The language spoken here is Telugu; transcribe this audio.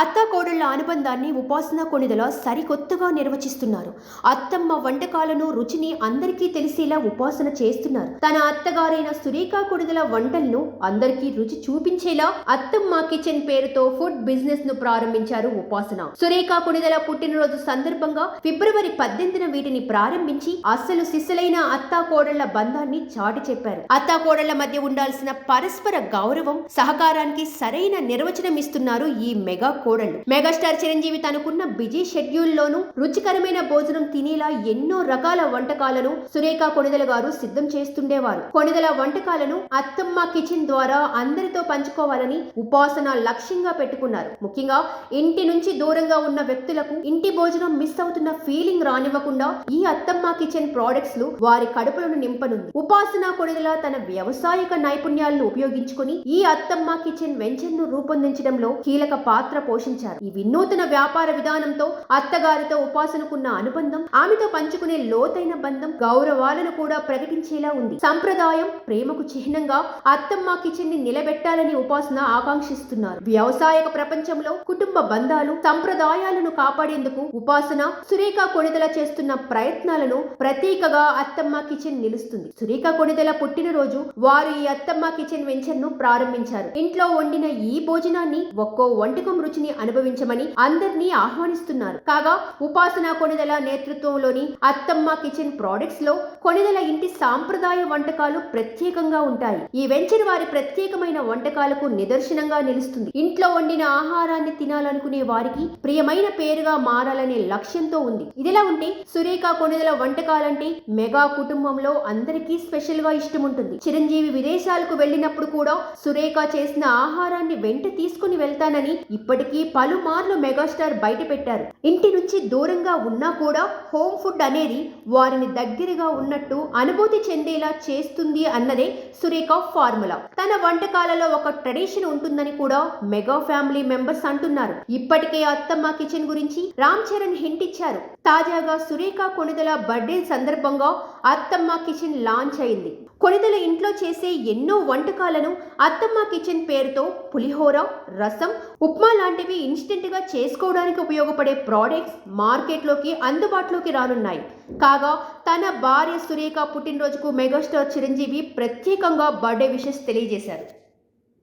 అత్తాకోడళ్ల అనుబంధాన్ని ఉపాసన కొణిదెల సరికొత్తగా నిర్వచిస్తున్నారు. అత్తమ్మ వంటకాలను రుచిని అందరికీ తెలిసేలా ఉపాసన చేస్తున్నారు. తన అత్తగారైన సురేఖ కొణిదెల వంటలను అందరికీ రుచి చూపించేలా అత్తమ్మ కిచెన్ పేరుతో ఫుడ్ బిజినెస్ ను ప్రారంభించారు ఉపాసన. సురేఖ కొణిదెల పుట్టినరోజు సందర్భంగా ఫిబ్రవరి 18న వీటిని ప్రారంభించి అస్సలు సిస్సలైన అత్తాకోడళ్ల బంధాన్ని చాటి చెప్పారు. అత్తాకోడళ్ల మధ్య ఉండాల్సిన పరస్పర గౌరవం, సహకారానికి సరైన నిర్వచనం ఇస్తున్నారు ఈ మెగా కోడళ్లు. మెగాస్టార్ చిరంజీవి తనకున్న బిజీ షెడ్యూల్ లోనూ రుచికరమైన భోజనం తినేలా ఎన్నో రకాల వంటకాలను సురేఖ కొణిదెల గారు సిద్ధం చేస్తుండేవారు. కొణిదెల వంటకాలను అత్తమ్మ కిచెన్ ద్వారా అందరితో పంచుకోవాలని ఉపాసన లక్ష్యంగా పెట్టుకున్నారు. ముఖ్యంగా ఇంటి నుంచి దూరంగా ఉన్న వ్యక్తులకు ఇంటి భోజనం మిస్ అవుతున్న ఫీలింగ్ రానివ్వకుండా ఈ అత్తమ్మ కిచెన్ ప్రొడక్ట్స్ లు వారి కడుపులను నింపనుంది. ఉపాసన కొణిదెల తన వ్యవసాయక నైపుణ్యాలను ఉపయోగించుకుని ఈ అత్తమ్మ కిచెన్ వెంచర్ ను రూపొందించడంలో కీలక పాత్ర పోషించారు. ఈ వినూతన వ్యాపార విధానంతో అత్తగారితో ఉపాసనకున్న అనుబంధం, ఆమెతో పంచుకునే లోతైన బంధం, గౌరవాలను కూడా ప్రకటించేలా ఉంది. సంప్రదాయం, ప్రేమకు చిహ్నంగా అత్తమ్మ కిచెన్ ని నిలబెట్టాలని ఉపాసన ఆకాంక్షిస్తున్నారు. వ్యవసాయక ప్రపంచంలో కుటుంబ బంధాలు, సంప్రదాయాలను కాపాడేందుకు ఉపాసన సురేఖ కొణిదెల చేస్తున్న ప్రయత్నాలను ప్రతీకగా అత్తమ్మ కిచెన్ నిలుస్తుంది. సురేఖ కొణిదెల పుట్టినరోజు వారు ఈ అత్తమ్మ కిచెన్ వెంచర్ ను ప్రారంభించారు. ఇంట్లో వండిన ఈ భోజనాన్ని ఒక్కో వంటకం రుచిని అనుభవించమని అందరినీ ఆహ్వానిస్తున్నారు. కాగా ఉపాసన కొణిదెల నేతృత్వంలోని అత్తమ్మ కిచెన్ ప్రొడక్ట్స్ లో కొణిదెల ఇంటి సాంప్రదాయ వంటకాలు ప్రత్యేకంగా ఉంటాయి. ఈ వెంచర్ వారి ప్రత్యేకమైన వంటకాలకు నిదర్శనంగా నిలుస్తుంది. ఇంట్లో వండిన ఆహారాన్ని తినాలనుకునే వారికి ప్రియమైన పేరుగా మారాలనే లక్ష్యంతో ఉంది. ఇదిలా ఉంటే సురేఖ కొణిదెల వంటకాలంటే మెగా కుటుంబంలో అందరికీ స్పెషల్ గా ఇష్టం ఉంటుంది. చిరంజీవి విదేశాలకు వెళ్ళినప్పుడు కూడా సురేఖ చేసిన ఆహారాన్ని వెంట తీసుకుని వెళ్తానని ఇప్పటికీ పలుమార్లు మెగాస్టార్ బయట పెట్టారు. ఇంటి నుంచి దూరంగా ఉన్నా కూడా హోమ్ ఫుడ్ అనేది వారిని దగ్గరగా ఉన్నట్టు అనుభూతి చెందేలా చేస్తుంది అన్నదే సురేఖ ఫార్ములా. తన వంటకాలలో ఒక ట్రెడిషన్ ఉంటుందని కూడా మెగా ఫ్యామిలీ మెంబర్స్ అంటున్నారు. ఇప్పటికే అత్తమ్మ కిచెన్ గురించి రామ్ చరణ్ హింట్ ఇచ్చారు. తాజాగా సురేఖ కొణిదెల బర్త్డే సందర్భంగా అత్తమ్మ కిచెన్ లాంచ్ అయింది. కొణిదెల ఇంట్లో చేసే ఎన్నో వంటకాలను అత్తమ్మ కిచెన్ పేరుతో పులిహోర, రసం, ఉప్మా లాంటివి ఇన్స్టెంట్ గా చేసుకోవడానికి ఉపయోగపడే ప్రోడక్ట్స్ మార్కెట్లోకి అందుబాటులోకి రానున్నాయి. కాగా తన భార్య సురేఖ పుట్టినరోజుకు మెగాస్టార్ చిరంజీవి ప్రత్యేకంగా బర్త్డే విషెస్ తెలియజేశారు.